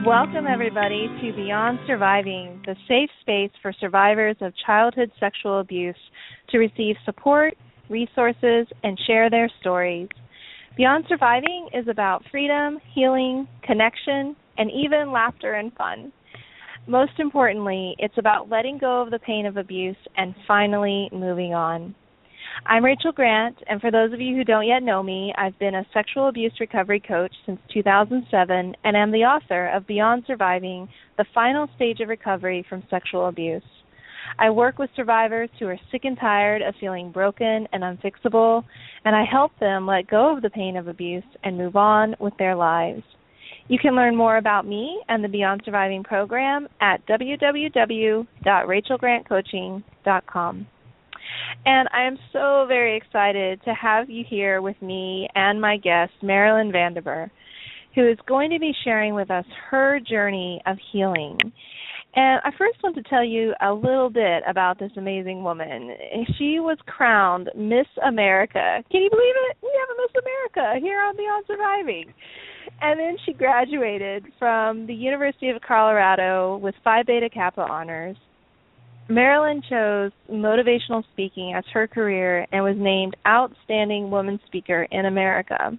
Welcome, everybody, to Beyond Surviving, the safe space for survivors of childhood sexual abuse to receive support, resources, and share their stories. Beyond Surviving is about freedom, healing, connection, and even laughter and fun. Most importantly, it's about letting go of the pain of abuse and finally moving on. I'm Rachel Grant, and for those of you who don't yet know me, I've been a sexual abuse recovery coach since 2007 and am the author of Beyond Surviving, the final stage of recovery from sexual abuse. I work with survivors who are sick and tired of feeling broken and unfixable, and I help them let go of the pain of abuse and move on with their lives. You can learn more about me and the Beyond Surviving program at www.rachelgrantcoaching.com. And I am so very excited to have you here with me and my guest, Marilyn VanDerbur, who is going to be sharing with us her journey of healing. And I first want to tell you a little bit about this amazing woman. She was crowned Miss America. Can you believe it? We have a Miss America here on Beyond Surviving. And then she graduated from the University of Colorado with Phi Beta Kappa honors. Marilyn chose motivational speaking as her career and was named Outstanding Woman Speaker in America.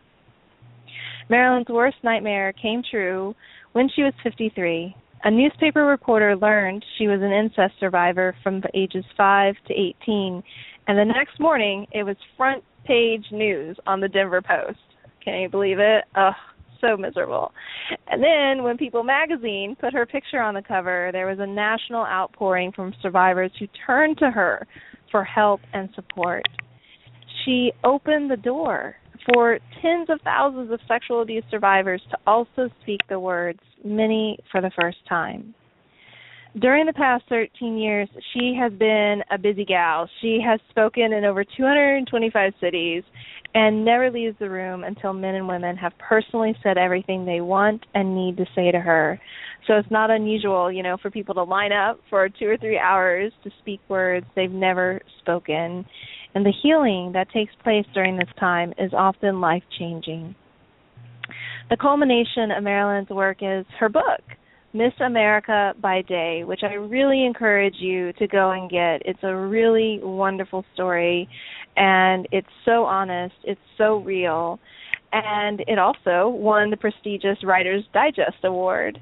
Marilyn's worst nightmare came true when she was 53. A newspaper reporter learned she was an incest survivor from the ages 5 to 18, and the next morning it was front page news on the Denver Post. Can you believe it? Ugh. So miserable. And then when People magazine put her picture on the cover, there was a national outpouring from survivors who turned to her for help and support. She opened the door for tens of thousands of sexual abuse survivors to also speak the words, many for the first time. During the past 13 years, she has been a busy gal. She has spoken in over 225 cities and never leaves the room until men and women have personally said everything they want and need to say to her. So it's not unusual, for people to line up for 2 or 3 hours to speak words they've never spoken. And the healing that takes place during this time is often life-changing. The culmination of Marilyn's work is her book, Miss America by Day, which I really encourage you to go and get. It's a really wonderful story, and it's so honest, it's so real, and it also won the prestigious Writer's Digest Award.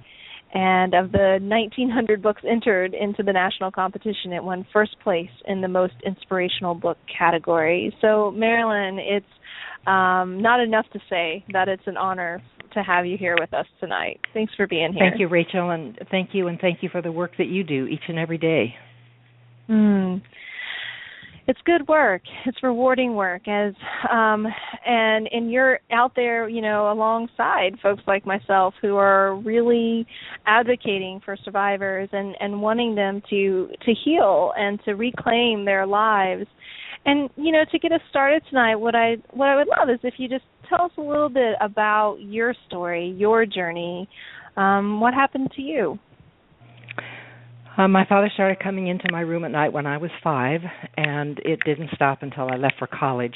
And of the 1,900 books entered into the national competition, it won first place in the most inspirational book category. So, Marilyn, it's not enough to say that it's an honor to have you here with us tonight. Thanks for being here. Thank you, Rachel, and thank you for the work that you do each and every day. It's good work. It's rewarding work, and you're out there, alongside folks like myself who are really advocating for survivors and wanting them to heal and to reclaim their lives. And to get us started tonight, what I would love is if you just tell us a little bit about your story, your journey. What happened to you? My father started coming into my room at night when I was 5, and it didn't stop until I left for college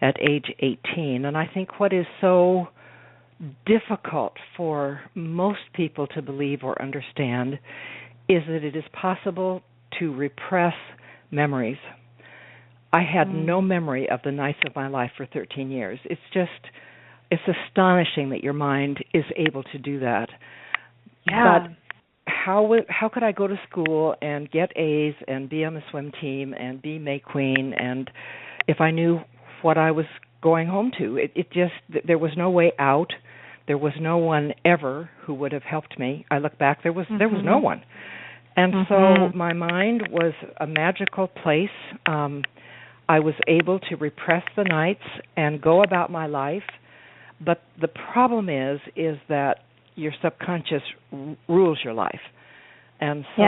at age 18. And I think what is so difficult for most people to believe or understand is that it is possible to repress memories. I had no memory of the nights of my life for 13 years. It's astonishing that your mind is able to do that. Yeah. But how could I go to school and get A's and be on the swim team and be May Queen, and if I knew what I was going home to? There was no way out. There was no one ever who would have helped me. I look back, there was no one. And so my mind was a magical place. I was able to repress the nights and go about my life, but the problem is that your subconscious rules your life. And so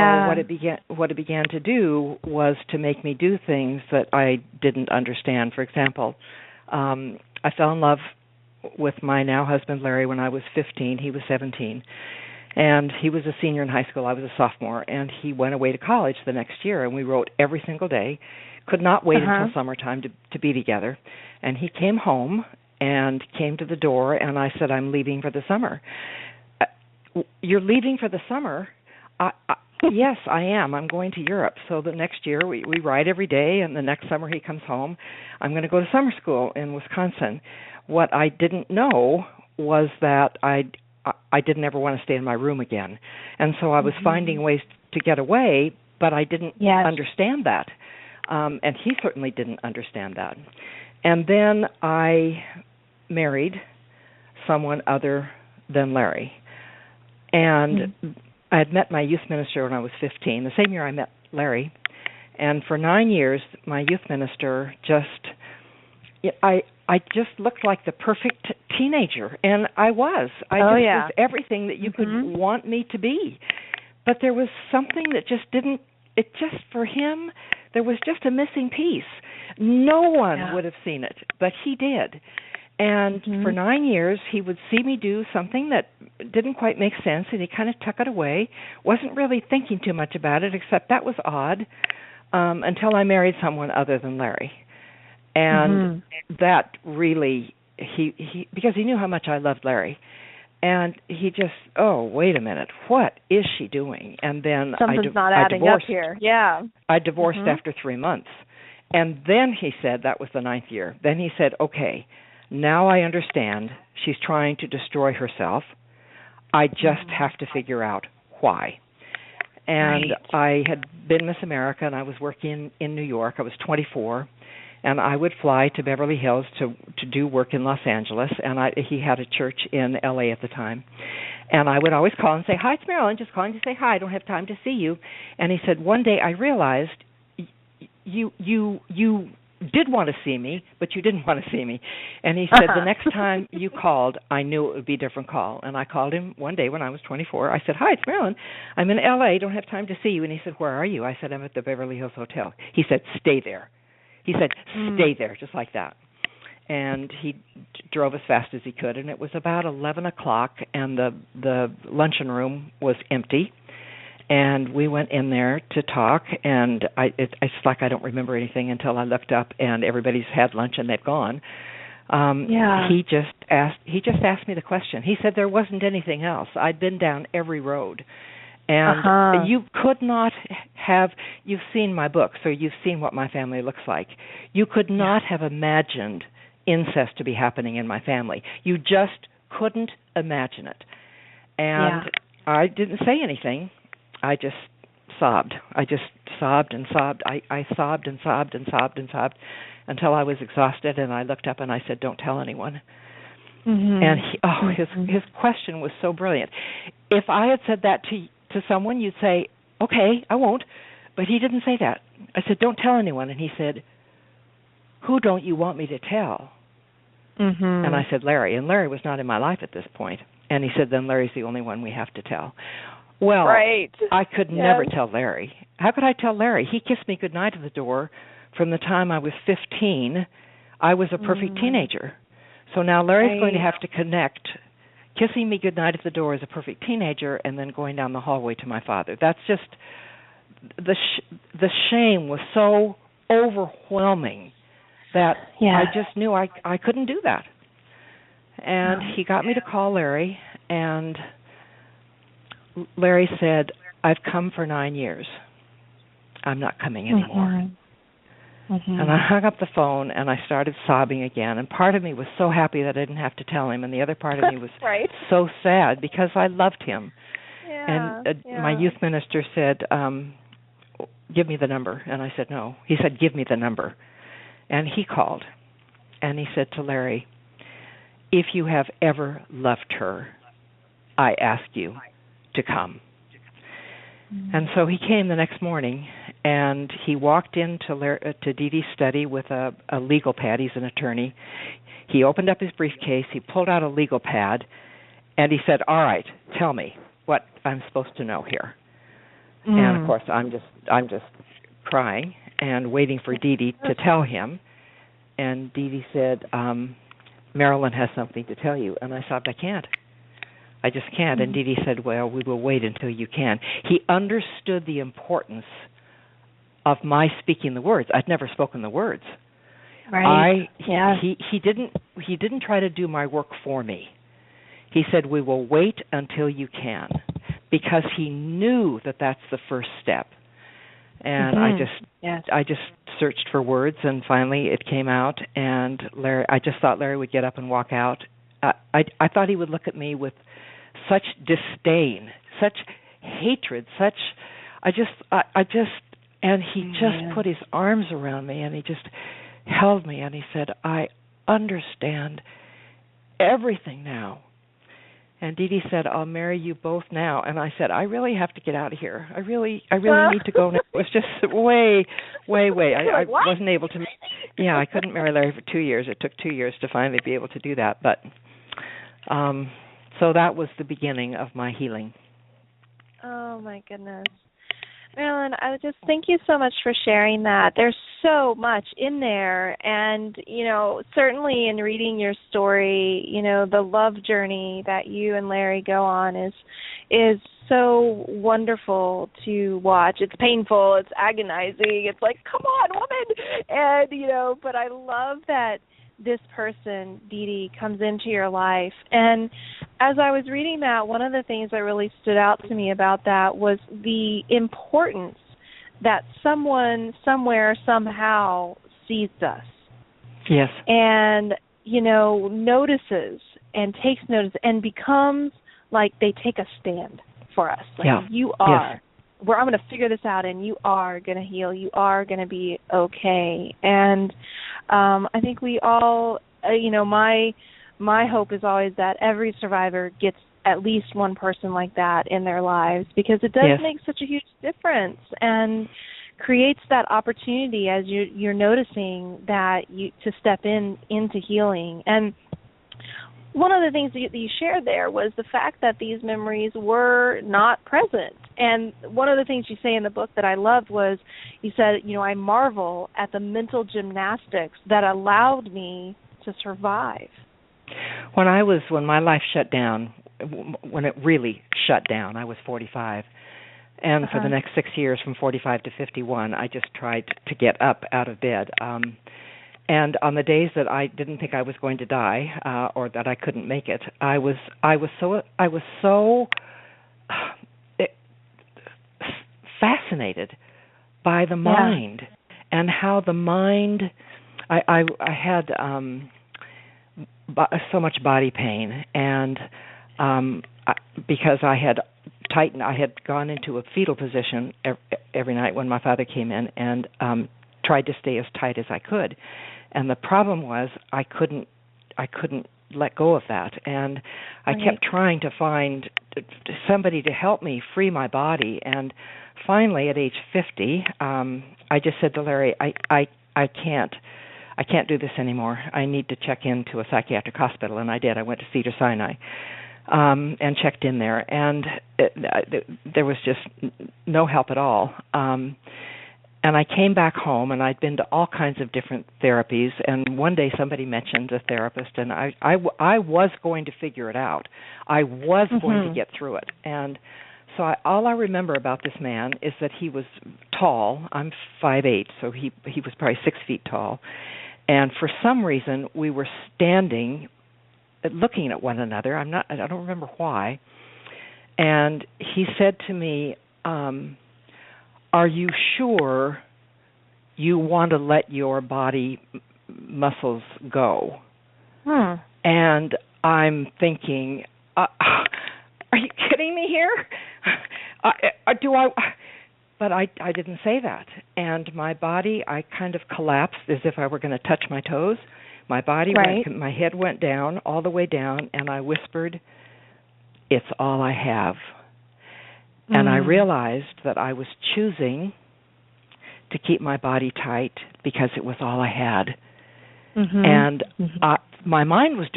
what it began to do was to make me do things that I didn't understand. For example, I fell in love with my now husband, Larry, when I was 15. He was 17. And he was a senior in high school. I was a sophomore. And he went away to college the next year, and we wrote every single day. Could not wait until summertime to be together. And he came home and came to the door, and I said, I'm leaving for the summer. you're leaving for the summer. Yes, I am. I'm going to Europe. So the next year we ride every day, and the next summer he comes home. I'm going to go to summer school in Wisconsin. What I didn't know was that I didn't ever want to stay in my room again. And so I was finding ways to get away, but I didn't understand that. And he certainly didn't understand that. And then I married someone other than Larry. And I had met my youth minister when I was 15, the same year I met Larry. And for 9 years, my youth minister I just looked like the perfect teenager, and I was. I was everything that you could want me to be. But there was something that just didn't, for him, there was just a missing piece. No one would have seen it, but he did. And for 9 years, he would see me do something that didn't quite make sense, and he kind of tuck it away, wasn't really thinking too much about it, except that was odd, until I married someone other than Larry. And that really, he because he knew how much I loved Larry. And he just, wait a minute, what is she doing? And then something's not adding up here. Yeah. I divorced after 3 months. And then he said, that was the 9th year, then he said, okay, now I understand she's trying to destroy herself. I just have to figure out why. And I had been Miss America, and I was working in New York. I was 24. And I would fly to Beverly Hills to do work in Los Angeles, and he had a church in L.A. at the time. And I would always call and say, hi, it's Marilyn, just calling to say hi, I don't have time to see you. And he said, one day I realized you did want to see me, but you didn't want to see me. And he said, the next time you called, I knew it would be a different call. And I called him one day when I was 24. I said, hi, it's Marilyn. I'm in L.A., don't have time to see you. And he said, where are you? I said, I'm at the Beverly Hills Hotel. He said, stay there. He said, stay there, just like that. And he drove as fast as he could, and it was about 11 o'clock, and the luncheon room was empty. And we went in there to talk, and it's like I don't remember anything until I looked up, and everybody's had lunch, and they've gone. He just asked me the question. He said there wasn't anything else. I'd been down every road. And you could not have, you've seen my book, so you've seen what my family looks like. You could not have imagined incest to be happening in my family. You just couldn't imagine it. And I didn't say anything. I just sobbed. I just sobbed and sobbed. I sobbed and sobbed and sobbed and sobbed until I was exhausted, and I looked up and I said, don't tell anyone. And his question was so brilliant. If I had said that to someone, you'd say, okay, I won't. But he didn't say that. I said, don't tell anyone. And he said, who don't you want me to tell? And I said, Larry. And Larry was not in my life at this point. And he said, then Larry's the only one we have to tell. Well, I could never tell Larry. How could I tell Larry? He kissed me goodnight at the door from the time I was 15. I was a perfect teenager. So now Larry's going to have to connect kissing me goodnight at the door as a perfect teenager and then going down the hallway to my father. That's just, the shame was so overwhelming that I just knew I couldn't do that. And he got me to call Larry, and Larry said, I've come for 9 years. I'm not coming anymore. And I hung up the phone, and I started sobbing again. And part of me was so happy that I didn't have to tell him, and the other part of me was so sad because I loved him. And my youth minister said, give me the number. And I said, no. He said, give me the number. And he called, and he said to Larry, if you have ever loved her, I ask you to come. And so he came the next morning, and he walked into Dee Dee's study with a legal pad. He's an attorney. He opened up his briefcase. He pulled out a legal pad, and he said, all right, tell me what I'm supposed to know here. And, of course, I'm just crying and waiting for Dee Dee to tell him. And Dee Dee said, Marilyn has something to tell you. And I sobbed, I just can't. And Dee Dee said, well, we will wait until you can. He understood the importance of my speaking the words. I'd never spoken the words. He didn't try to do my work for me. He said, we will wait until you can, because he knew that that's the first step. And I just searched for words, and finally it came out. And I just thought Larry would get up and walk out. I thought he would look at me with such disdain, such hatred, and he just put his arms around me, and he just held me, and he said, I understand everything now. And Dee Dee said, I'll marry you both now. And I said, I really have to get out of here. I really need to go now. It was just way. I wasn't able to. Yeah, I couldn't marry Larry for 2 years. It took 2 years to finally be able to do that. But so that was the beginning of my healing. Oh, my goodness. Marilyn, I just thank you so much for sharing that. There's so much in there, and, certainly in reading your story, the love journey that you and Larry go on is so wonderful to watch. It's painful, it's agonizing, it's like, come on, woman! And, but I love that this person, Dee Dee, comes into your life. And as I was reading that, one of the things that really stood out to me about that was the importance that someone, somewhere, somehow sees us. Yes. And, notices and takes notice and becomes like they take a stand for us. Like, you are. Yes. Where I'm going to figure this out, and you are going to heal. You are going to be okay. And I think we all, my hope is always that every survivor gets at least one person like that in their lives, because it does make such a huge difference and creates that opportunity as you're noticing that to step into healing. And one of the things that you shared there was the fact that these memories were not present. And one of the things you say in the book that I loved was, you said, I marvel at the mental gymnastics that allowed me to survive. When my life shut down, when it really shut down, I was 45. And for the next 6 years, from 45 to 51, I just tried to get up out of bed. And on the days that I didn't think I was going to die, or that I couldn't make it, I was so fascinated by the mind and how the mind. I had so much body pain, and because I had gone into a fetal position every night when my father came in, and tried to stay as tight as I could. And the problem was I couldn't let go of that, and I kept trying to find somebody to help me free my body. And finally, at age 50, I just said to Larry, I can't do this anymore. I need to check into a psychiatric hospital, and I did. I went to Cedars-Sinai and checked in there, and there was just no help at all. And I came back home, and I'd been to all kinds of different therapies, and one day somebody mentioned a therapist, and I was going to figure it out. I was going to get through it. And so all I remember about this man is that he was tall. I'm 5'8", so he was probably 6 feet tall. And for some reason, we were standing, looking at one another. I don't remember why. And he said to me, are you sure you want to let your body muscles go? And I'm thinking, are you kidding me here? But I didn't say that. And my body, I kind of collapsed as if I were going to touch my toes. My body my head went down, all the way down, and I whispered, it's all I have. And I realized that I was choosing to keep my body tight because it was all I had. And my mind was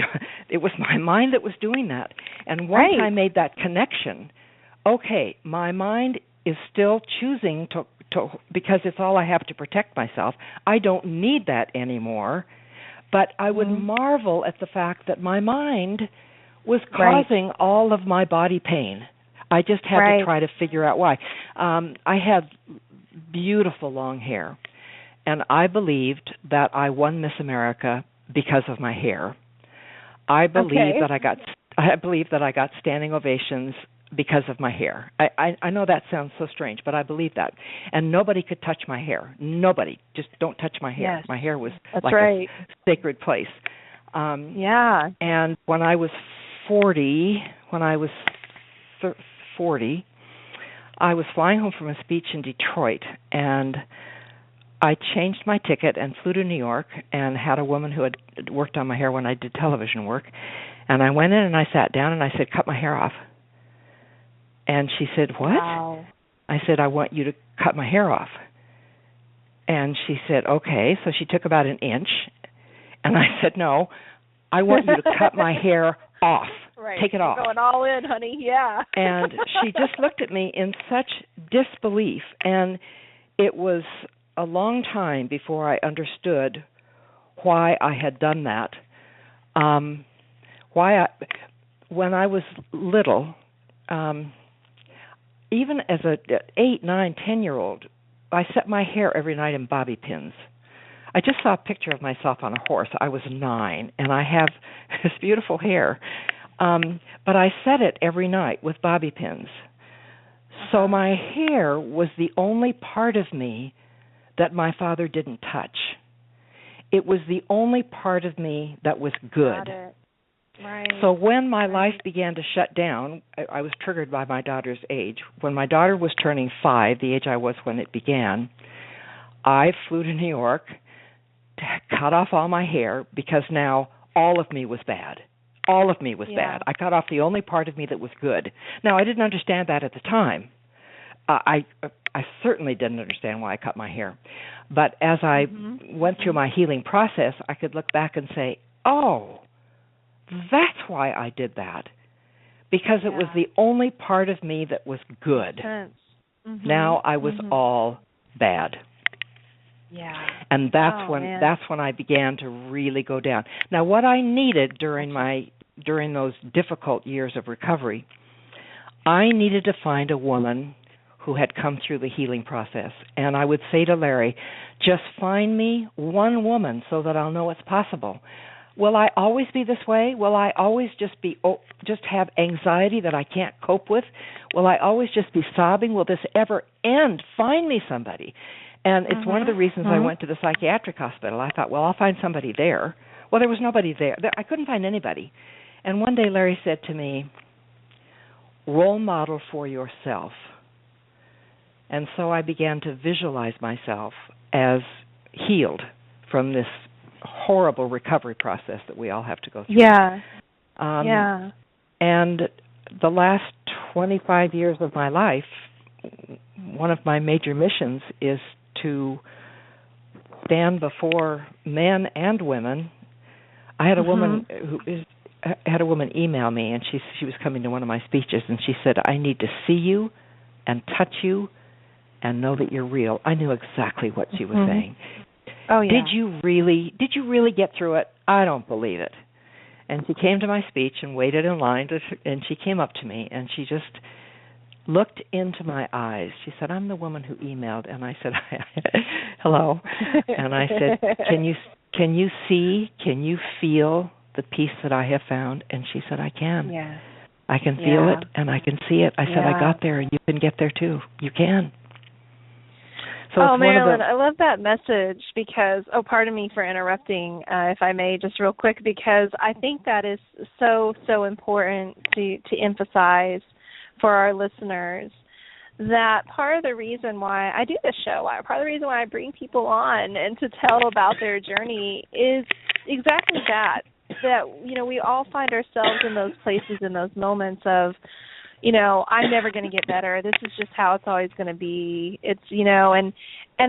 it was my mind that was doing that. And once I made that connection, okay, my mind is still choosing to because it's all I have to protect myself. I don't need that anymore. But I would marvel at the fact that my mind was causing all of my body pain. I just had to try to figure out why. I had beautiful long hair, and I believed that I won Miss America because of my hair. I believed that I believe that I got standing ovations because of my hair. I know that sounds so strange, but I believe that. And nobody could touch my hair. Nobody. Just don't touch my hair. Yes. My hair was That's like right. a sacred place. Yeah. And when I was 40, I was flying home from a speech in Detroit, and I changed my ticket and flew to New York and had a woman who had worked on my hair when I did television work. And I went in and I sat down and I said, cut my hair off. And she said, what? Wow. I said, I want you to cut my hair off. And she said, okay. So she took about an inch. And I said, no, I want you to cut my hair off. Right. Take it off. You're going all in, honey. Yeah. And she just looked at me in such disbelief. And it was a long time before I understood why I had done that. When I was little, even as a 8, 9, 10-year-old, I set my hair every night in bobby pins. I just saw a picture of myself on a horse. I was 9, and I have this beautiful hair. But I set it every night with bobby pins. So my hair was the only part of me that my father didn't touch. It was the only part of me that was good. Got it. Right. So when my life began to shut down, I was triggered by my daughter's age. When my daughter was turning 5, the age I was when it began, I flew to New York to cut off all my hair because now all of me was bad. All of me was bad. I cut off the only part of me that was good. Now, I didn't understand that at the time. I certainly didn't understand why I cut my hair. But as I went through my healing process, I could look back and say, oh, that's why I did that. Because it was the only part of me that was good. Now I was all bad. Yeah. And that's when I began to really go down. Now what I needed during those difficult years of recovery, I needed to find a woman who had come through the healing process. And I would say to Larry, just find me one woman so that I'll know it's possible. Will I always be this way? Will I always just have anxiety that I can't cope with? Will I always just be sobbing? Will this ever end? Find me somebody. And it's one of the reasons I went to the psychiatric hospital. I thought, well, I'll find somebody there. Well, there was nobody there. I couldn't find anybody. And one day Larry said to me, role model for yourself. And so I began to visualize myself as healed from this horrible recovery process that we all have to go through. Yeah. And the last 25 years of my life, one of my major missions is to stand before men and women. I had a woman email me, and she was coming to one of my speeches, and she said, I need to see you and touch you and know that you're real. I knew exactly what she was saying. Oh, yeah. Did you really get through it? I don't believe it. And she came to my speech and waited in line, and she came up to me, and she just looked into my eyes. She said, I'm the woman who emailed. And I said, hello. And I said, can you see, can you feel the peace that I have found? And she said, I can. Yeah. I can feel it, and I can see it. I said, I got there, and you can get there too. You can. So Marilyn, I love that message because, pardon me for interrupting, if I may, just real quick, because I think that is so, so important to emphasize for our listeners, that part of the reason why I do this show, part of the reason why I bring people on and to tell about their journey is exactly that, we all find ourselves in those places, in those moments of, I'm never going to get better. This is just how it's always going to be. It's, and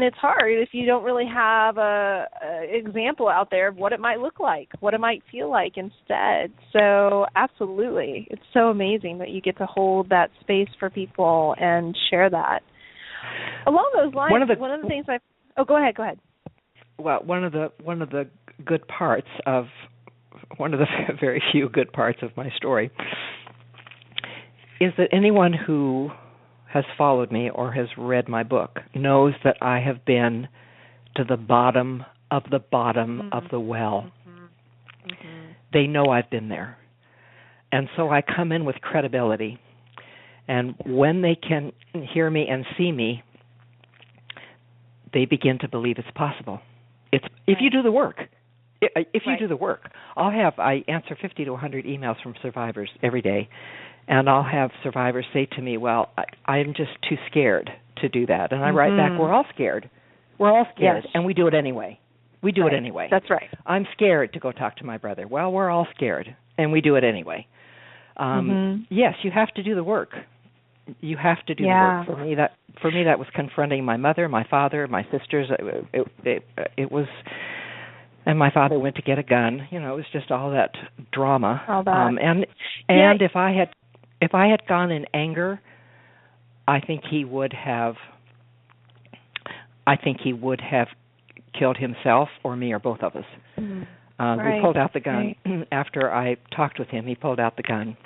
it's hard if you don't really have a example out there of what it might look like, what it might feel like instead. So absolutely. It's so amazing that you get to hold that space for people and share that. Along those lines, one of the things go ahead. Well, one of the good parts of, one of the very few good parts of my story is that anyone who has followed me or has read my book knows that I have been to the bottom of the well. They know I've been there. And so I come in with credibility. And when they can hear me and see me, they begin to believe it's possible. If you do the work. If you do the work. I answer 50 to 100 emails from survivors every day, and I'll have survivors say to me, well, I'm just too scared to do that. And I write back, we're all scared. We're all scared, and we do it anyway. We do it anyway. That's right. I'm scared to go talk to my brother. Well, we're all scared, and we do it anyway. Yes, you have to do the work. You have to do the work. For me, that was confronting my mother, my father, my sisters. It was, and my father went to get a gun. It was just all that drama. All that. And if I had gone in anger, I think he would have killed himself or me or both of us. He pulled out the gun after I talked with him. He pulled out the gun.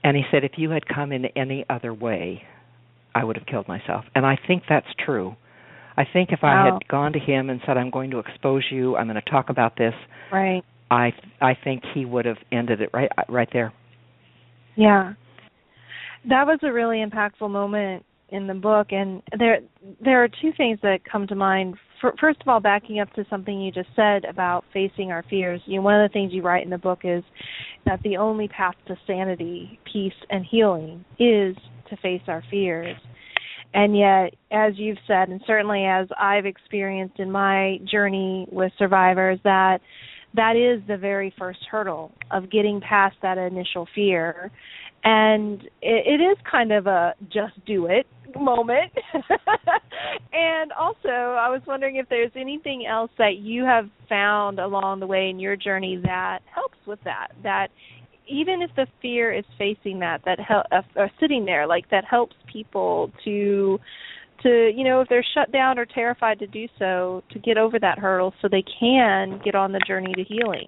And he said, if you had come in any other way, I would have killed myself. And I think that's true. I think if I had gone to him and said, I'm going to expose you, I'm going to talk about this, I think he would have ended it right there. Yeah. That was a really impactful moment in the book. And there are two things that come to mind. First of all, backing up to something you just said about facing our fears, one of the things you write in the book is that the only path to sanity, peace, and healing is to face our fears. And yet, as you've said, and certainly as I've experienced in my journey with survivors, that is the very first hurdle of getting past that initial fear. And it is kind of a just do it moment. And also, I was wondering if there's anything else that you have found along the way in your journey that helps with that even if the fear is facing that or sitting there, like that helps people to if they're shut down or terrified to do so, to get over that hurdle so they can get on the journey to healing.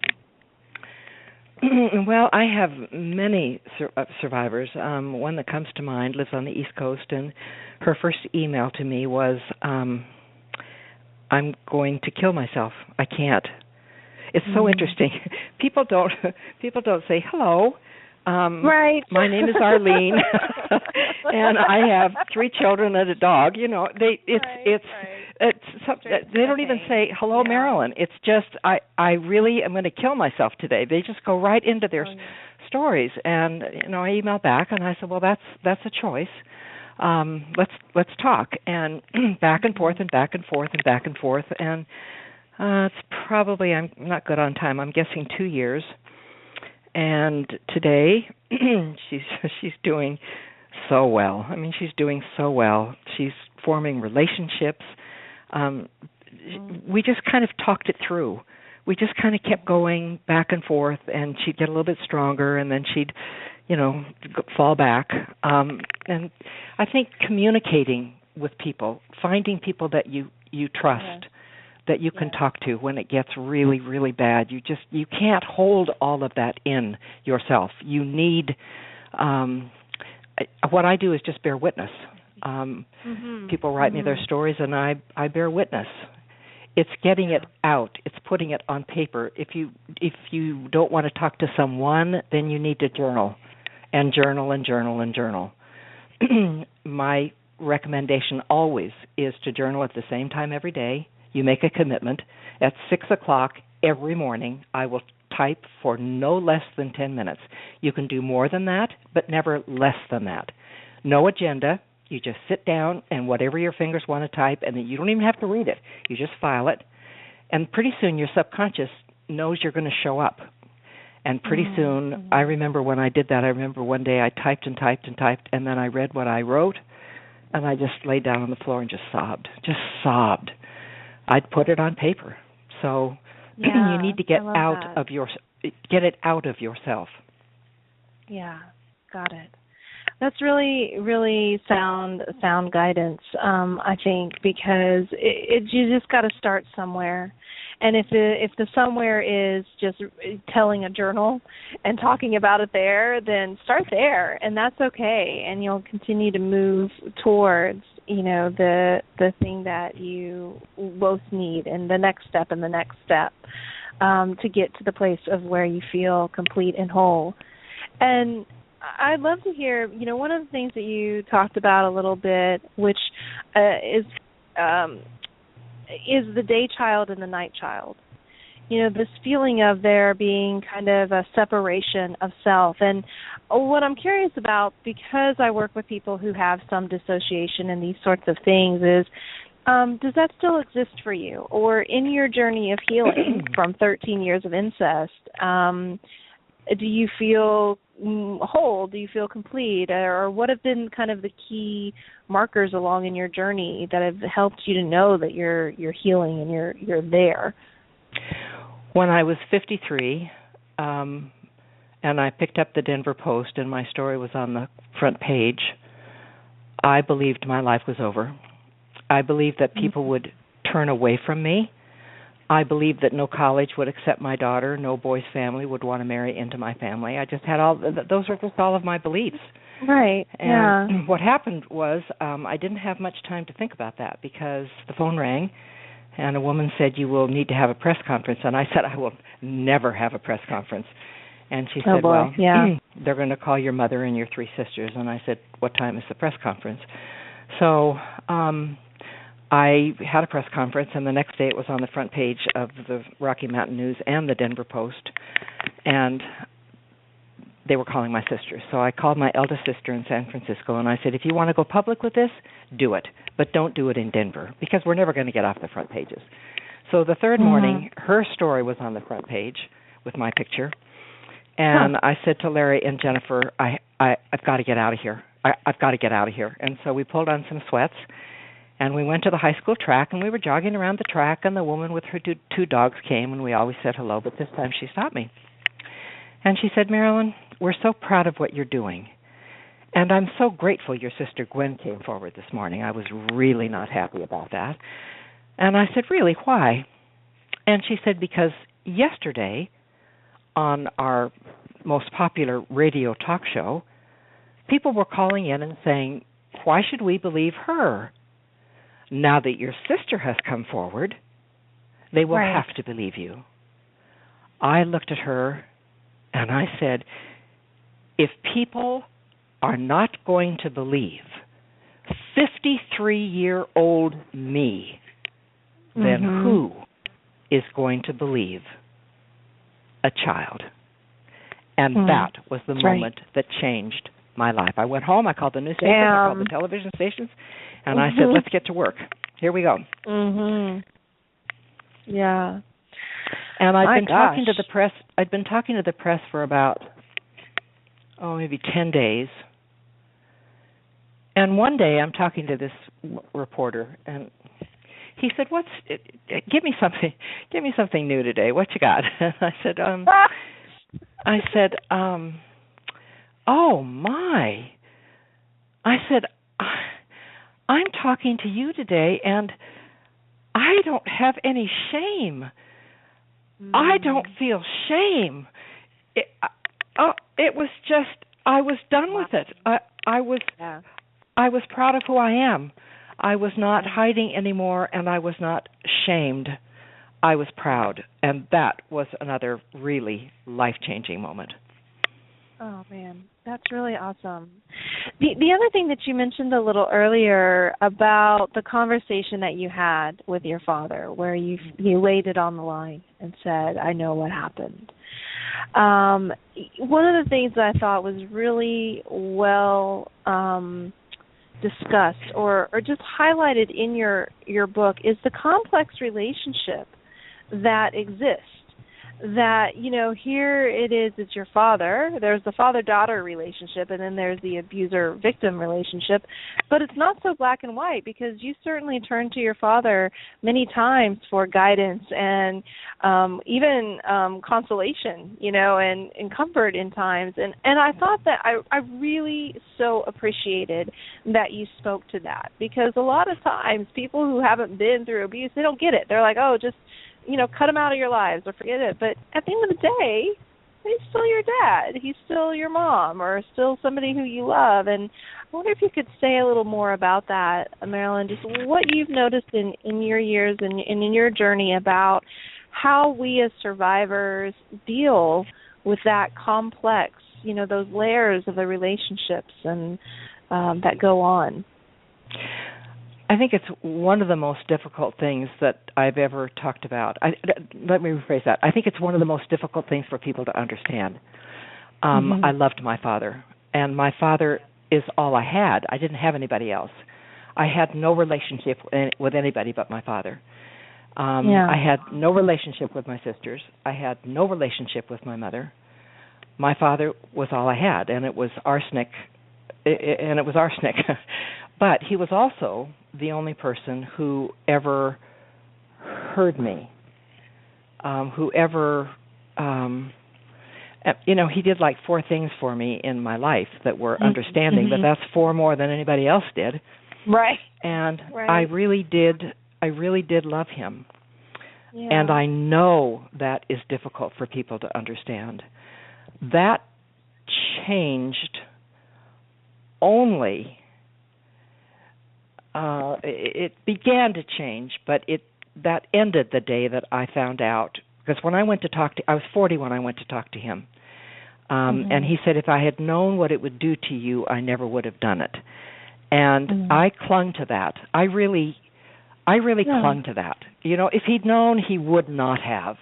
Well, I have many survivors. One that comes to mind lives on the East Coast, and her first email to me was, I'm going to kill myself. I can't. It's so interesting. People don't say hello. My name is Arlene, and I have 3 children and a dog. They don't even say hello, Marilyn. It's just I really am going to kill myself today. They just go right into their stories, and I email back and I said, well, that's a choice. Let's talk, and back and forth and back and forth and back and forth, and it's probably, I'm not good on time, I'm guessing 2 years. And today, she's doing so well. I mean, she's doing so well. She's forming relationships. We just kind of talked it through. We just kind of kept going back and forth, and she'd get a little bit stronger, and then she'd, fall back. And I think communicating with people, finding people that you trust, that you can talk to when it gets really, really bad. You can't hold all of that in yourself. You need, what I do is just bear witness. People write me their stories, and I bear witness. It's getting it out. It's putting it on paper. If you don't want to talk to someone, then you need to journal, and journal and journal and journal. My recommendation always is to journal at the same time every day. You make a commitment. At 6 o'clock every morning, I will type for no less than 10 minutes. You can do more than that, but never less than that. No agenda. You just sit down and whatever your fingers want to type, and then you don't even have to read it. You just file it. And pretty soon your subconscious knows you're going to show up. And pretty soon, I remember when I did that, I remember one day I typed and typed and typed, and then I read what I wrote, and I just laid down on the floor and just sobbed. I'd put it on paper. So you need to get it out of yourself. Yeah, got it. That's really, really sound guidance, I think, because you just got to start somewhere. And if the somewhere is just telling a journal and talking about it there, then start there, and that's okay. And you'll continue to move towards, the thing that you both need, and the next step to get to the place of where you feel complete and whole. And I'd love to hear, one of the things that you talked about a little bit, which is the day child and the night child. This feeling of there being kind of a separation of self. And what I'm curious about, because I work with people who have some dissociation and these sorts of things, is does that still exist for you? Or in your journey of healing from 13 years of incest, do you feel whole? Do you feel complete? Or what have been kind of the key markers along in your journey that have helped you to know that you're healing and you're there? When I was 53, and I picked up the Denver Post and my story was on the front page, I believed my life was over. I believed that people would turn away from me. I believed that no college would accept my daughter, no boy's family would want to marry into my family. I just had those were just all of my beliefs. Right, and what happened was I didn't have much time to think about that because the phone rang and a woman said, "You will need to have a press conference." And I said, "I will never have a press conference." And she said, "Well, they're going to call your mother and your 3 sisters." And I said, "What time is the press conference?" So I had a press conference, and the next day it was on the front page of the Rocky Mountain News and the Denver Post, and they were calling my sister. So I called my eldest sister in San Francisco, and I said, "If you want to go public with this, do it, but don't do it in Denver, because we're never going to get off the front pages." So the third morning, her story was on the front page with my picture, and I said to Larry and Jennifer, I've got to get out of here. I've got to get out of here. And so we pulled on some sweats, and we went to the high school track, and we were jogging around the track, and the woman with her 2 dogs came, and we always said hello, but this time she stopped me. And she said, "Marilyn, we're so proud of what you're doing, and I'm so grateful your sister Gwen came forward this morning. I was really not happy about that." And I said, "Really, why?" And she said, "Because yesterday on our most popular radio talk show, people were calling in and saying, 'Why should we believe her? Now that your sister has come forward, they will have to believe you.'" I looked at her and I said, "If people are not going to believe 53-year-old me, then who is going to believe a child?" And that was the moment that changed my life. I went home, I called the newspapers, I called the television stations, and I said, "Let's get to work. Here we go." Yeah. And I'd been talking to the press. I'd been talking to the press for about, maybe 10 days. And one day I'm talking to this reporter, and he said, "Give me something new today. What you got?" And I said, "Oh my." I said, "I'm talking to you today, and I don't have any shame. I don't feel shame." It was just, I was done with it. I was proud of who I am. I was not hiding anymore, and I was not shamed. I was proud, and that was another really life-changing moment. Oh, man, that's really awesome. The other thing that you mentioned a little earlier about the conversation that you had with your father, where you laid it on the line and said, "I know what happened." One of the things that I thought was really well discussed or just highlighted in your book is the complex relationship that exists. That, here it is, it's your father. There's the father-daughter relationship, and then there's the abuser-victim relationship. But it's not so black and white, because you certainly turned to your father many times for guidance and even consolation, and comfort in times. And I thought that I really so appreciated that you spoke to that, because a lot of times people who haven't been through abuse, they don't get it. They're like, "Oh, just cut him out of your lives or forget it." But at the end of the day, he's still your dad. He's still your mom, or still somebody who you love. And I wonder if you could say a little more about that, Marilyn, just what you've noticed in your years and in your journey about how we as survivors deal with that complex those layers of the relationships and that go on. I think it's one of the most difficult things that I've ever talked about. Let me rephrase that. I think it's one of the most difficult things for people to understand. I loved my father, and my father is all I had. I didn't have anybody else. I had no relationship with anybody but my father. I had no relationship with my sisters. I had no relationship with my mother. My father was all I had, and it was arsenic. But he was also the only person who ever heard me, he did like 4 things for me in my life that were understanding, but that's 4 more than anybody else did. Right. And I really did love him. Yeah. And I know that is difficult for people to understand. That changed only it began to change, but that ended the day that I found out, because when I went to I was 40 when I went to talk to him. And he said, if I had known what it would do to you, I never would have done it. And I clung to that. I really clung to that. If he'd known, he would not have.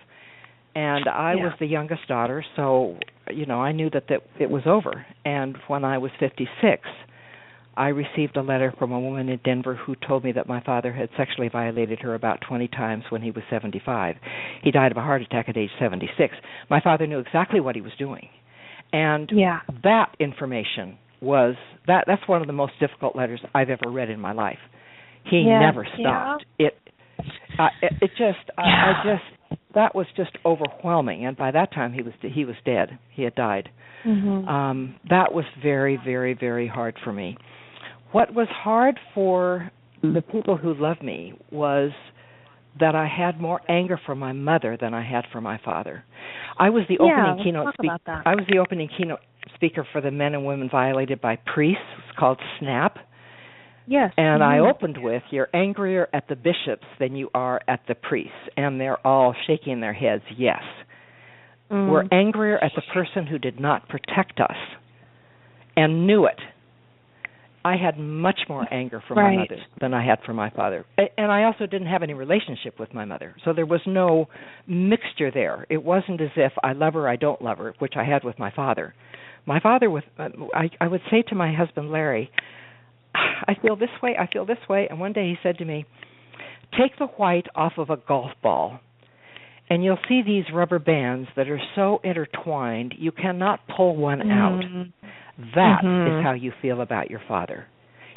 And I was the youngest daughter, so, I knew that it was over. And when I was 56, I received a letter from a woman in Denver who told me that my father had sexually violated her about 20 times when he was 75. He died of a heart attack at age 76. My father knew exactly what he was doing. And that information that's one of the most difficult letters I've ever read in my life. He never stopped. That was just overwhelming. And by that time he was dead. He had died. That was very, very, very hard for me. What was hard for the people who loved me was that I had more anger for my mother than I had for my father. I was the opening keynote speaker. I was the opening keynote speaker for the Men and Women Violated by Priests. It's called SNAP. Yes. And I opened with, "You're angrier at the bishops than you are at the priests." And they're all shaking their heads, yes. We're angrier at the person who did not protect us and knew it. I had much more anger for my mother than I had for my father. And I also didn't have any relationship with my mother. So there was no mixture there. It wasn't as if I love her, I don't love her, which I had with my father. My father, I would say to my husband, Larry, I feel this way, I feel this way. And one day he said to me, take the white off of a golf ball, and you'll see these rubber bands that are so intertwined, you cannot pull one out. That is how you feel about your father.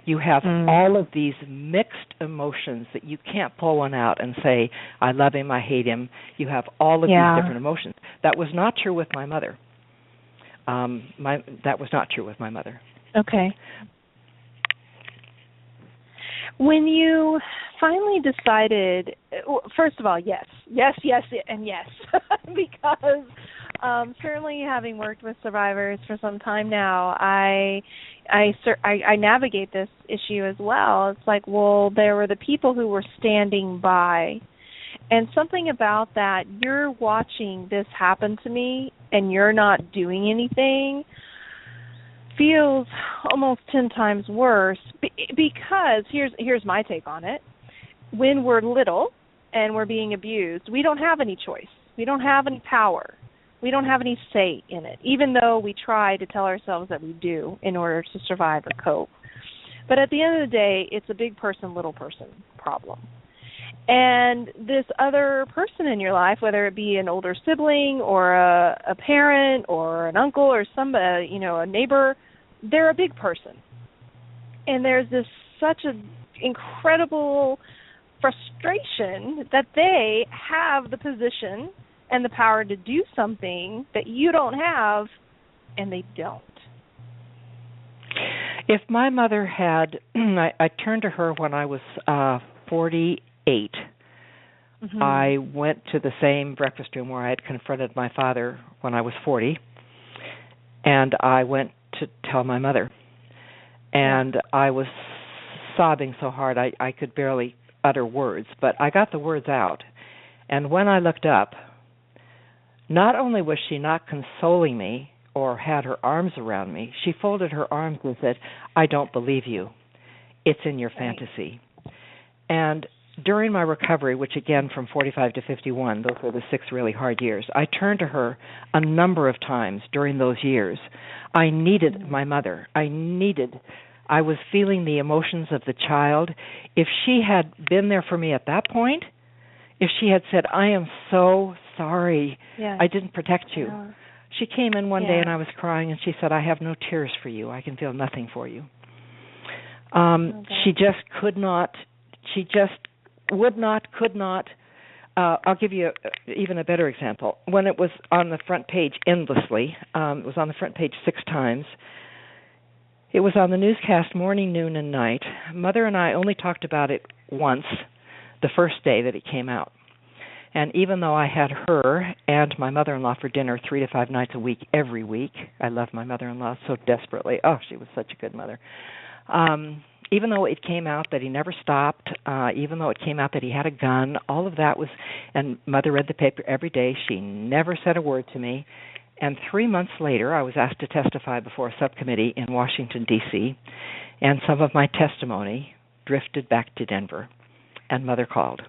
You have all of these mixed emotions that you can't pull one out and say, I love him, I hate him. You have all of these different emotions. That was not true with my mother. That was not true with my mother. Okay. When you finally decided, first of all, yes, and yes, because certainly having worked with survivors for some time now, I navigate this issue as well. It's like, well, there were the people who were standing by, and something about that, you're watching this happen to me and you're not doing anything, feels almost 10 times worse, because here's my take on it. When we're little and we're being abused, we don't have any choice. We don't have any power. We don't have any say in it, even though we try to tell ourselves that we do in order to survive or cope. But at the end of the day, it's a big person, little person problem. And this other person in your life, whether it be an older sibling or a parent or an uncle or somebody, a neighbor, they're a big person. And there's such an incredible frustration that they have the position and the power to do something that you don't have, and they don't. If my mother had, I turned to her when I was 48. I went to the same breakfast room where I had confronted my father when I was 40, and I went to tell my mother. And I was sobbing so hard I could barely utter words, but I got the words out. And when I looked up, not only was she not consoling me or had her arms around me. She folded her arms and said, "I don't believe you. It's in your fantasy." And during my recovery, which again from 45 to 51, those were the 6 really hard years, I turned to her a number of times during those years. I needed my mother. I was feeling the emotions of the child. If she had been there for me at that point, if she had said, "I am so sorry, I didn't protect you." Yeah. She came in one day and I was crying and she said, "I have no tears for you. I can feel nothing for you." She just could not, she just would not, could not. I'll give you even a better example. When it was on the front page endlessly, it was on the front page 6 times. It was on the newscast morning, noon, and night. Mother and I only talked about it once, the first day that it came out. And even though I had her and my mother-in-law for dinner 3 to 5 nights a week, every week, I loved my mother-in-law so desperately. Oh, she was such a good mother. Even though it came out that he never stopped, even though it came out that he had a gun, all of that was, and Mother read the paper every day. She never said a word to me. And 3 months later, I was asked to testify before a subcommittee in Washington, D.C., and some of my testimony drifted back to Denver, and Mother called.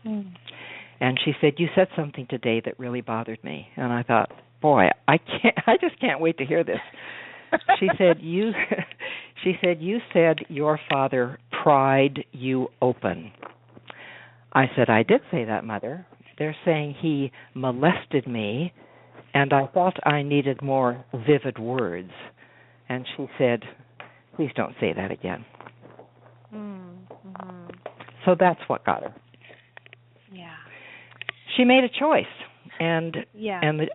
And she said, "You said something today that really bothered me." And I thought, boy, I just can't wait to hear this. She said, "You said your father pried you open." I said, "I did say that, Mother. They're saying he molested me, and I thought I needed more vivid words." And she said, "Please don't say that again." Mm-hmm. So that's what got her. Yeah. She made a choice, and exactly.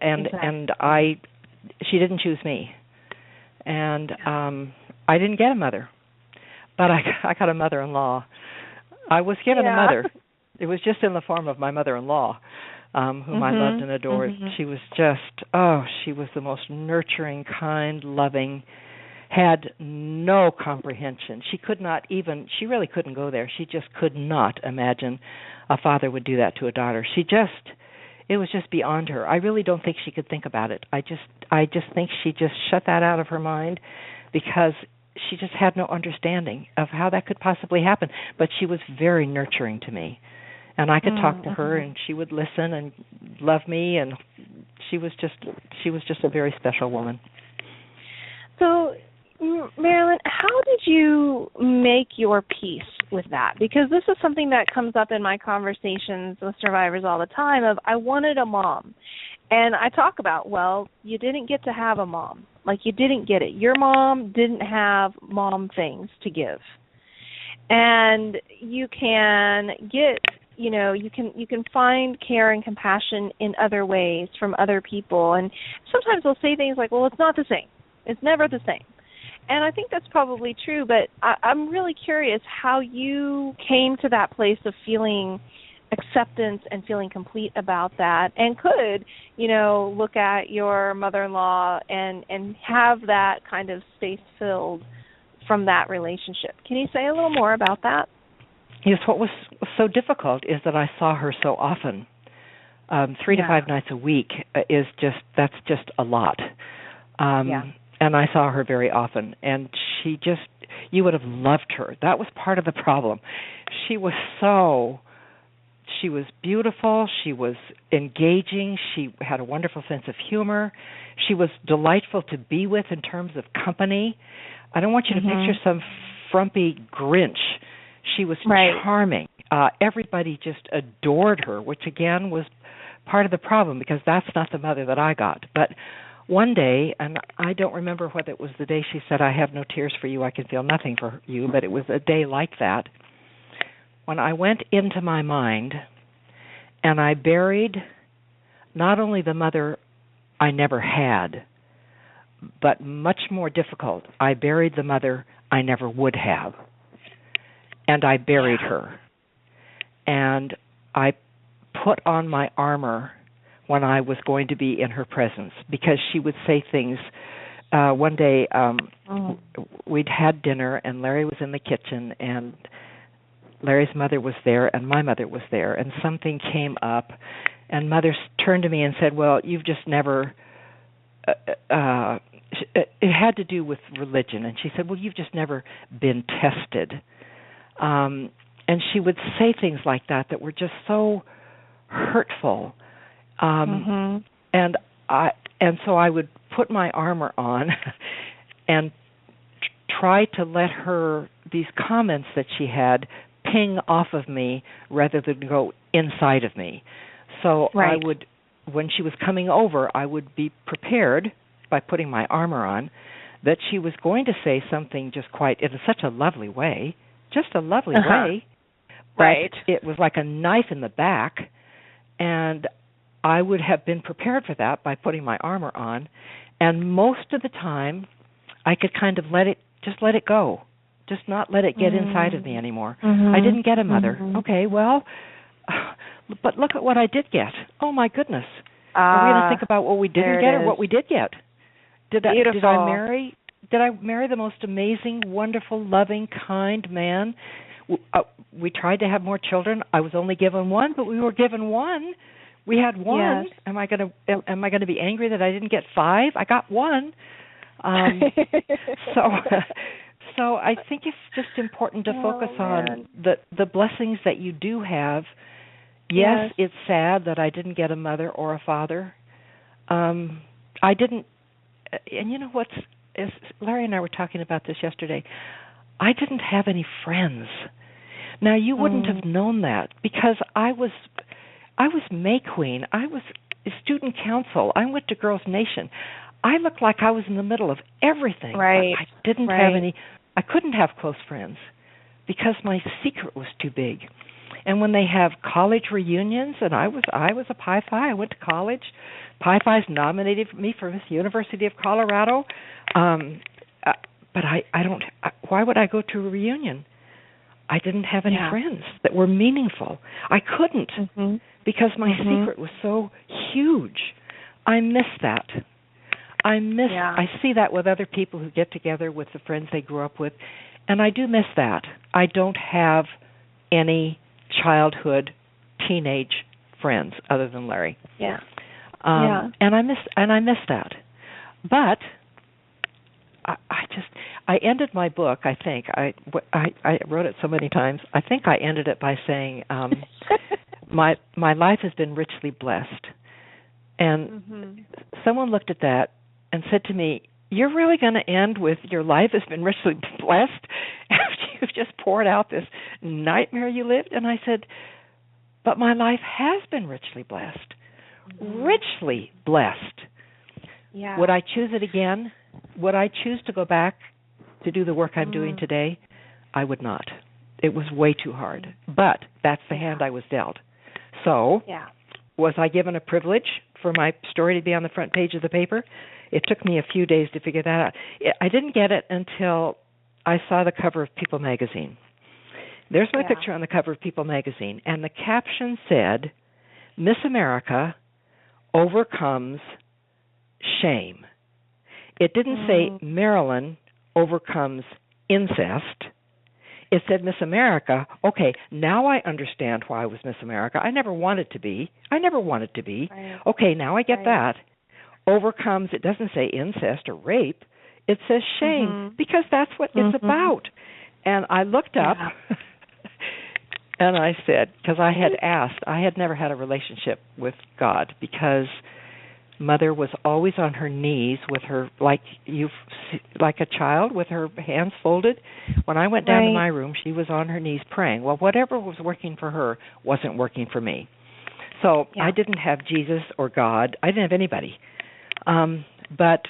she didn't choose me. And I didn't get a mother, but I got a mother-in-law. I was given a mother. It was just in the form of my mother-in-law, whom I loved and adored. She was she was the most nurturing, kind, loving, had no comprehension. She really couldn't go there. She just could not imagine a father would do that to a daughter. It was just beyond her. I really don't think she could think about it. I just think she just shut that out of her mind because she just had no understanding of how that could possibly happen. But she was very nurturing to me. And I could talk to her and she would listen and love me, and she was just a very special woman. So, Marilyn, how did you make your peace with that? Because this is something that comes up in my conversations with survivors all the time of, I wanted a mom. And I talk about, well, you didn't get to have a mom. Like, you didn't get it. Your mom didn't have mom things to give. And you can get, you can find care and compassion in other ways from other people. And sometimes they'll say things like, well, it's not the same. It's never the same. And I think that's probably true, but I'm really curious how you came to that place of feeling acceptance and feeling complete about that, and could, look at your mother-in-law and have that kind of space filled from that relationship. Can you say a little more about that? Yes, what was so difficult is that I saw her so often. 3 to 5 nights a week that's just a lot. And I saw her very often, and you would have loved her. That was part of the problem. She was beautiful, she was engaging, she had a wonderful sense of humor, she was delightful to be with in terms of company. I don't want you to picture some frumpy Grinch. She was charming. Everybody just adored her, which again was part of the problem because that's not the mother that I got. But one day, and I don't remember whether it was the day she said, "I have no tears for you, I can feel nothing for you," but it was a day like that, when I went into my mind and I buried not only the mother I never had, but much more difficult, I buried the mother I never would have. And I buried her. And I put on my armor when I was going to be in her presence, because she would say things. One day, we'd had dinner, and Larry was in the kitchen, and Larry's mother was there, and my mother was there, and something came up, and Mother turned to me and said, "Well, you've just never it had to do with religion. And she said, well, you've just never been tested. And she would say things like that were just so hurtful. And so I would put my armor on and try to let these comments that she had ping off of me rather than go inside of me. So I would, when she was coming over, I would be prepared by putting my armor on that she was going to say something just quite in such a lovely way, just a lovely way. But it was like a knife in the back, and I would have been prepared for that by putting my armor on. And most of the time, I could kind of let it go, just not let it get inside of me anymore. I didn't get a mother. Okay, well, but look at what I did get. Oh, my goodness. Are we going to think about what we didn't get or what we did get? Did I marry the most amazing, wonderful, loving, kind man? We tried to have more children. I was only given one, but we were given one. We had one. Yes. Am I going to be angry that I didn't get 5? I got one. So I think it's just important to focus on the blessings that you do have. Yes, it's sad that I didn't get a mother or a father. I didn't, and you know Larry and I were talking about this yesterday. I didn't have any friends. Now you wouldn't have known that because I was May Queen. I was student council. I went to Girls Nation. I looked like I was in the middle of everything. Right. I didn't have any. I couldn't have close friends because my secret was too big. And when they have college reunions, and I was a Pi Phi. I went to college. Pi Phi's nominated me for Miss University of Colorado. But I don't. Why would I go to a reunion? I didn't have any friends that were meaningful. I couldn't because my secret was so huge. I miss that. I see that with other people who get together with the friends they grew up with, and I do miss that. I don't have any childhood, teenage friends other than Larry. And I miss that. But I ended my book. I think I wrote it so many times. I think I ended it by saying, my life has been richly blessed. And someone looked at that and said to me, "You're really going to end with your life has been richly blessed after you've just poured out this nightmare you lived?" And I said, "But my life has been richly blessed, richly blessed. Yeah. Would I choose it again? Would I choose to go back to do the work I'm doing today? I would not. It was way too hard. But that's the hand I was dealt. So was I given a privilege for my story to be on the front page of the paper? It took me a few days to figure that out. I didn't get it until I saw the cover of People magazine. There's my picture on the cover of People magazine, and the caption said, "Miss America overcomes shame." It didn't say Marilyn overcomes incest. It said Miss America. Okay, now I understand why I was Miss America. I never wanted to be. Right. Okay, now I get that. Overcomes, it doesn't say incest or rape. It says shame because that's what it's about. And I looked up and I said, because I had asked, I had never had a relationship with God because Mother was always on her knees with her, like a child with her hands folded. When I went down to my room, she was on her knees praying. Well, whatever was working for her wasn't working for me. So I didn't have Jesus or God. I didn't have anybody. But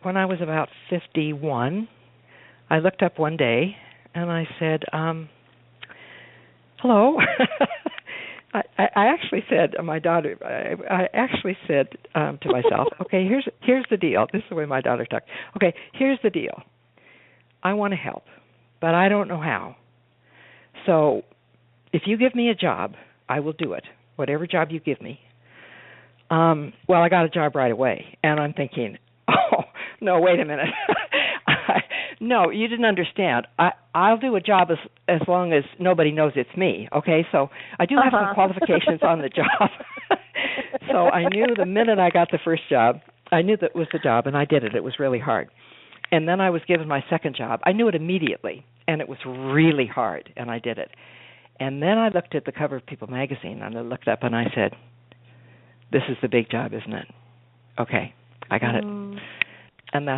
when I was about 51, I looked up one day and I said, hello. I actually said to my daughter, I actually said to myself, okay, here's the deal. This is the way my daughter talked. Okay, here's the deal. I want to help, but I don't know how. So if you give me a job, I will do it, whatever job you give me. Well, I got a job right away, and I'm thinking, oh, no, wait a minute. No, you didn't understand. I'll do a job as long as nobody knows it's me, okay? So I do have some qualifications on the job. So I knew the minute I got the first job, I knew that was the job, and I did it. It was really hard. And then I was given my second job. I knew it immediately, and it was really hard, and I did it. And then I looked at the cover of People magazine, and I looked up, and I said, this is the big job, isn't it? Okay, I got it. And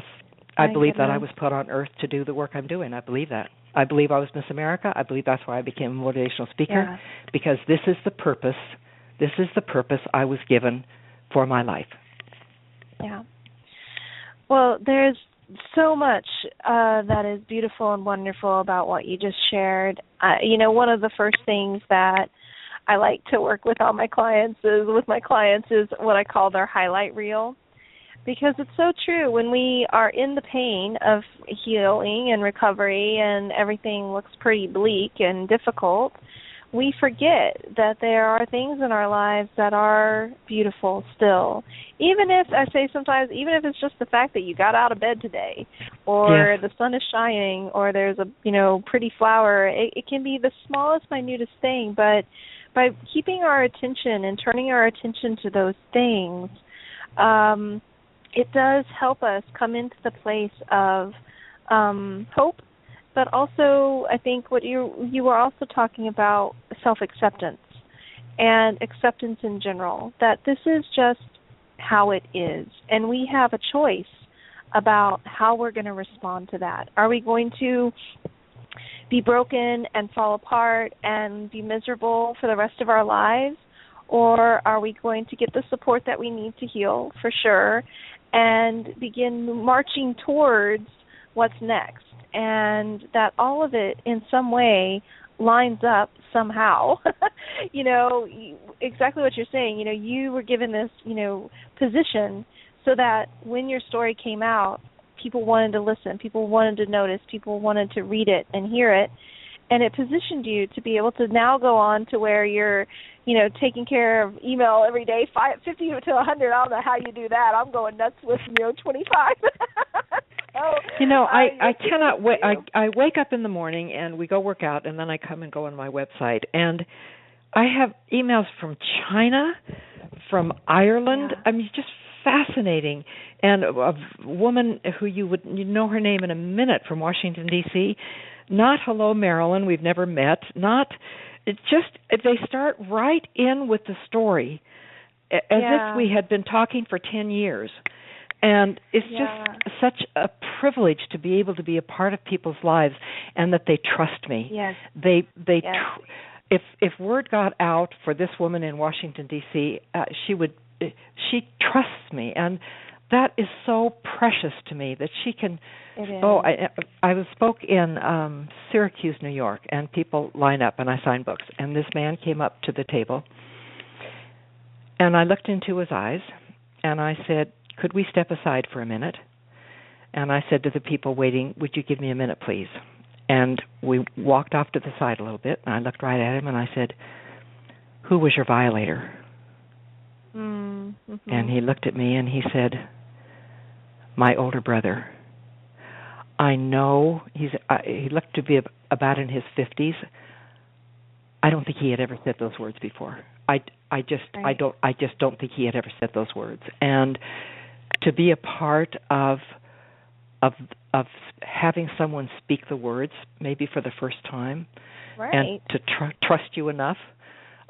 I believe that I was put on earth to do the work I'm doing. I believe that. I believe I was Miss America. I believe that's why I became a motivational speaker, because this is the purpose. This is the purpose I was given for my life. Yeah. Well, there's so much that is beautiful and wonderful about what you just shared. One of the first things that I like to work with all my clients is what I call their highlight reel, because it's so true. When we are in the pain of healing and recovery and everything looks pretty bleak and difficult, we forget that there are things in our lives that are beautiful still. Even if it's just the fact that you got out of bed today, or the sun is shining, or there's a pretty flower. It can be the smallest, minutest thing, but by keeping our attention and turning our attention to those things, it does help us come into the place of hope. But also, I think what you were also talking about, self-acceptance and acceptance in general, that this is just how it is. And we have a choice about how we're going to respond to that. Are we going to be broken and fall apart and be miserable for the rest of our lives? Or are we going to get the support that we need to heal, for sure, and begin marching towards what's next? And that all of it in some way lines up somehow. Exactly what you're saying. You were given this, position so that when your story came out, people wanted to listen, people wanted to notice, people wanted to read it and hear it. And it positioned you to be able to now go on to where you're, taking care of email every day, 50 to 100. I don't know how you do that. I'm going nuts with, 25. I cannot wait. I wake up in the morning and we go work out, and then I come and go on my website, and I have emails from China, from Ireland. I mean, just fascinating. And a woman who you know her name in a minute, from Washington, D.C., not hello, Marilyn, we've never met, they start right in with the story as if we had been talking for 10 years. And it's just such a privilege to be able to be a part of people's lives, and that they trust me. Yes. If word got out for this woman in Washington, D.C., she trusts me, and that is so precious to me that she can. It is. I spoke in Syracuse, New York, and people line up, and I sign books. And this man came up to the table, and I looked into his eyes, and I said, "Could we step aside for a minute?" And I said to the people waiting, "Would you give me a minute, please?" And we walked off to the side a little bit, and I looked right at him, and I said, "Who was your violator?" Mm-hmm. And he looked at me, and he said, "My older brother." I know he looked to be about in his 50s. I don't think he had ever said those words before. I just don't think he had ever said those words. And to be a part of having someone speak the words, maybe for the first time, and to trust you enough.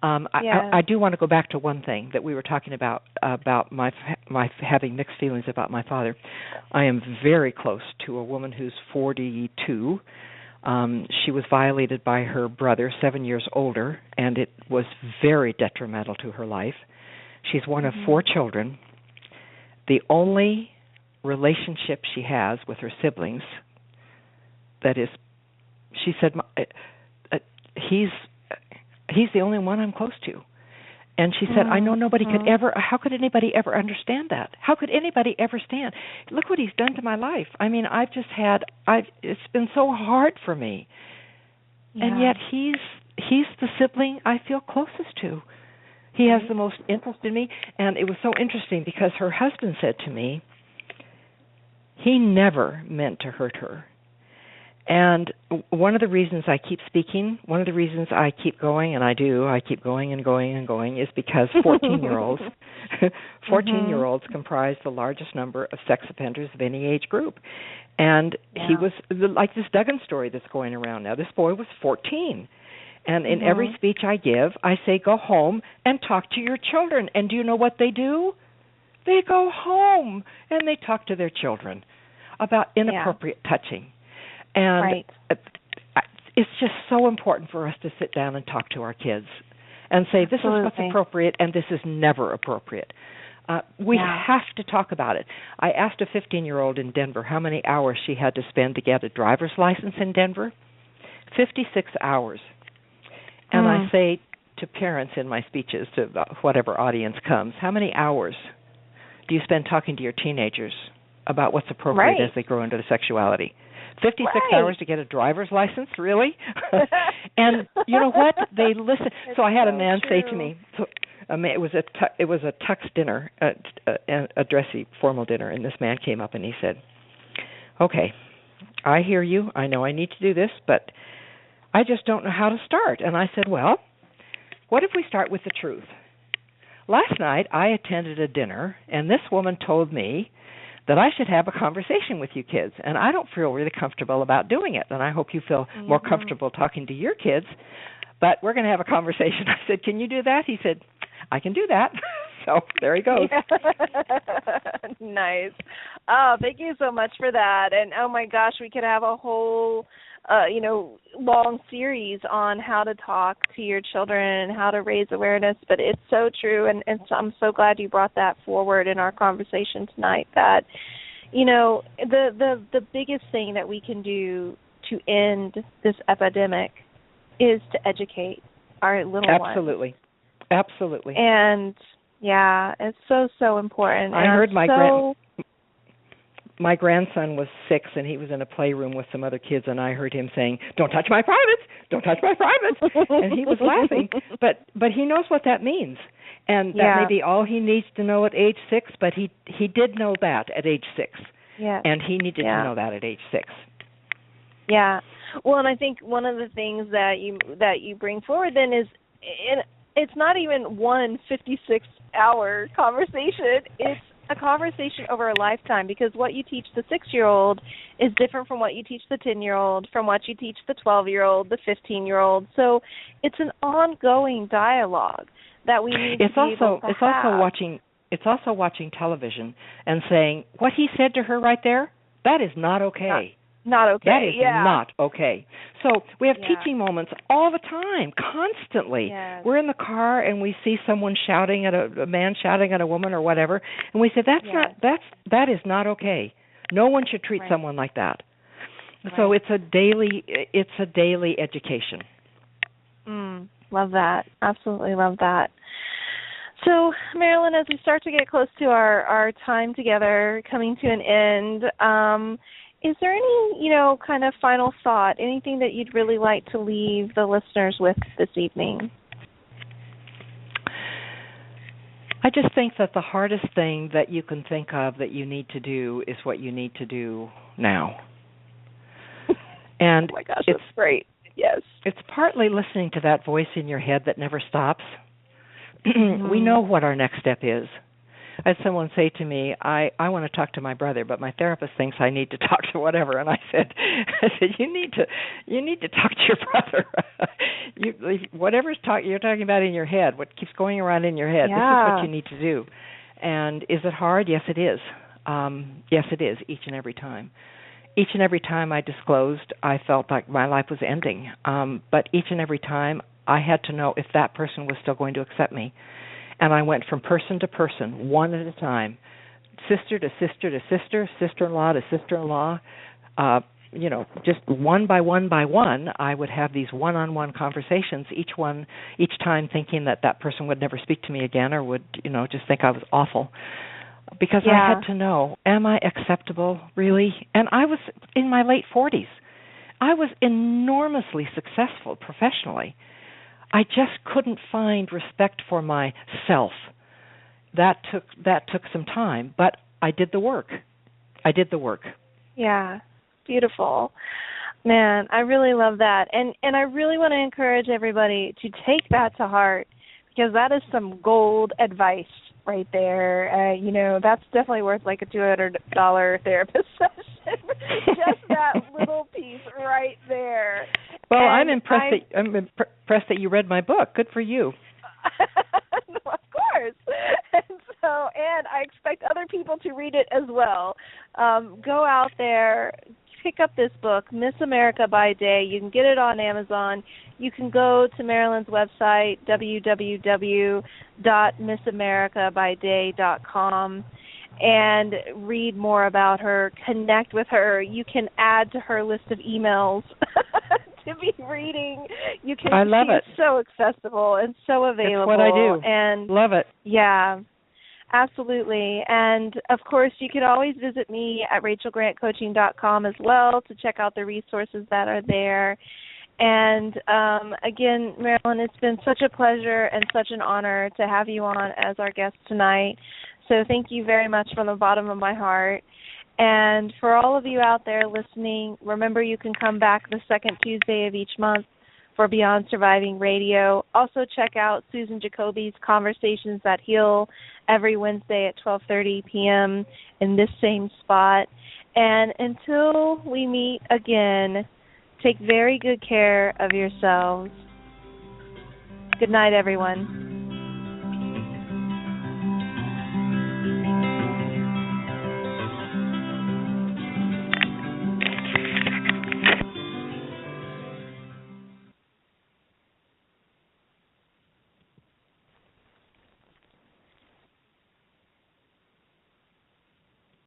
I do want to go back to one thing that we were talking about my having mixed feelings about my father. I am very close to a woman who's 42. She was violated by her brother, 7 years older, and it was very detrimental to her life. She's one of 4 children. The only relationship she has with her siblings, that is, she said, he's the only one I'm close to. And she said, I know nobody could ever, how could anybody ever understand that? How could anybody ever stand? Look what he's done to my life. I mean, it's been so hard for me. Yeah. And yet he's the sibling I feel closest to. He has the most interest in me. And it was so interesting because her husband said to me, he never meant to hurt her. And one of the reasons I keep speaking, one of the reasons I keep going, and I keep going and going and going, is because 14-year-olds, 14-year-olds comprise the largest number of sex offenders of any age group. And he was, like this Duggan story that's going around now, this boy was 14. And in every speech I give, I say, go home and talk to your children. And do you know what they do? They go home and they talk to their children about inappropriate touching. And it's just so important for us to sit down and talk to our kids and say, this is what's appropriate and this is never appropriate. We have to talk about it. I asked a 15-year-old in Denver how many hours she had to spend to get a driver's license in Denver. 56 hours. And I say to parents in my speeches, to whatever audience comes, how many hours do you spend talking to your teenagers about what's appropriate as they grow into sexuality? 56 hours to get a driver's license, really? And you know what? They listen. So I had a man say to me, it was a tux dinner, a dressy, formal dinner, and this man came up and he said, okay, I hear you. I know I need to do this, but I just don't know how to start. And I said, well, what if we start with the truth? Last night I attended a dinner, and this woman told me that I should have a conversation with you kids, and I don't feel really comfortable about doing it, and I hope you feel more comfortable talking to your kids, but we're going to have a conversation. I said, can you do that? He said, I can do that. So there he goes. Nice. Oh, thank you so much for that. And, oh, my gosh, we could have a whole, long series on how to talk to your children and how to raise awareness. But it's so true, and so I'm so glad you brought that forward in our conversation tonight, that, the biggest thing that we can do to end this epidemic is to educate our little ones. Absolutely. And yeah, it's so important. I heard my grandson was 6 and he was in a playroom with some other kids, and I heard him saying, "Don't touch my privates! Don't touch my privates!" And he was laughing, but he knows what that means, and that may be all he needs to know at age 6. But he did know that at age 6, and he needed to know that at age 6. Yeah. Well, and I think one of the things that you bring forward then is, it's not even one 56-hour conversation. It's a conversation over a lifetime, because what you teach the 6-year-old is different from what you teach the 10-year-old, from what you teach the 12-year-old, the 15-year-old. So it's an ongoing dialogue that we need to be able to have. It's also watching television and saying, what he said to her right there, that is not okay. Not okay. That is not okay. So we have teaching moments all the time, constantly. Yes. We're in the car and we see someone shouting at a man shouting at a woman or whatever, and we say that is not okay. No one should treat someone like that. Right. So it's a daily education. Love that. Absolutely love that. So, Marilyn, as we start to get close to our time together coming to an end, is there any, kind of final thought, anything that you'd really like to leave the listeners with this evening? I just think that the hardest thing that you can think of that you need to do is what you need to do now. And oh my gosh, that's great. Yes. It's partly listening to that voice in your head that never stops. We know what our next step is. I had someone say to me, I want to talk to my brother, but my therapist thinks I need to talk to whatever. And I said, you need to talk to your brother. Whatever's you're talking about in your head, what keeps going around in your head, this is what you need to do. And is it hard? Yes, it is. Yes, it is, each and every time. Each and every time I disclosed, I felt like my life was ending. But each and every time, I had to know if that person was still going to accept me. And I went from person to person, one at a time, sister to sister to sister, sister-in-law to sister-in-law. Just one by one, I would have these one-on-one conversations, each time thinking that person would never speak to me again or would, just think I was awful. Because I had to know, am I acceptable, really? And I was in my late 40s. I was enormously successful professionally. I just couldn't find respect for myself. That took some time, but I did the work. Yeah, beautiful. Man, I really love that. And I really want to encourage everybody to take that to heart, because that is some gold advice right there. That's definitely worth like a $200 therapist session. Just that little piece right there. Well, And I'm impressed that you read my book. Good for you. Of course. And I expect other people to read it as well. Go out there, pick up this book, Miss America by Day. You can get it on Amazon. You can go to Marilyn's website, www.missamericabyday.com, and read more about her, connect with her. You can add to her list of emails to be reading. I love it. She's so accessible and so available. It's what I do. And love it. Yeah. Absolutely. And, of course, you can always visit me at rachelgrantcoaching.com as well to check out the resources that are there. And, again, Marilyn, it's been such a pleasure and such an honor to have you on as our guest tonight. So thank you very much from the bottom of my heart. And for all of you out there listening, remember you can come back the second Tuesday of each month for Beyond Surviving Radio. Also check out Susan Jacoby's Conversations That Heal every Wednesday at 12:30 p.m. in this same spot. And until we meet again, take very good care of yourselves. Good night, everyone.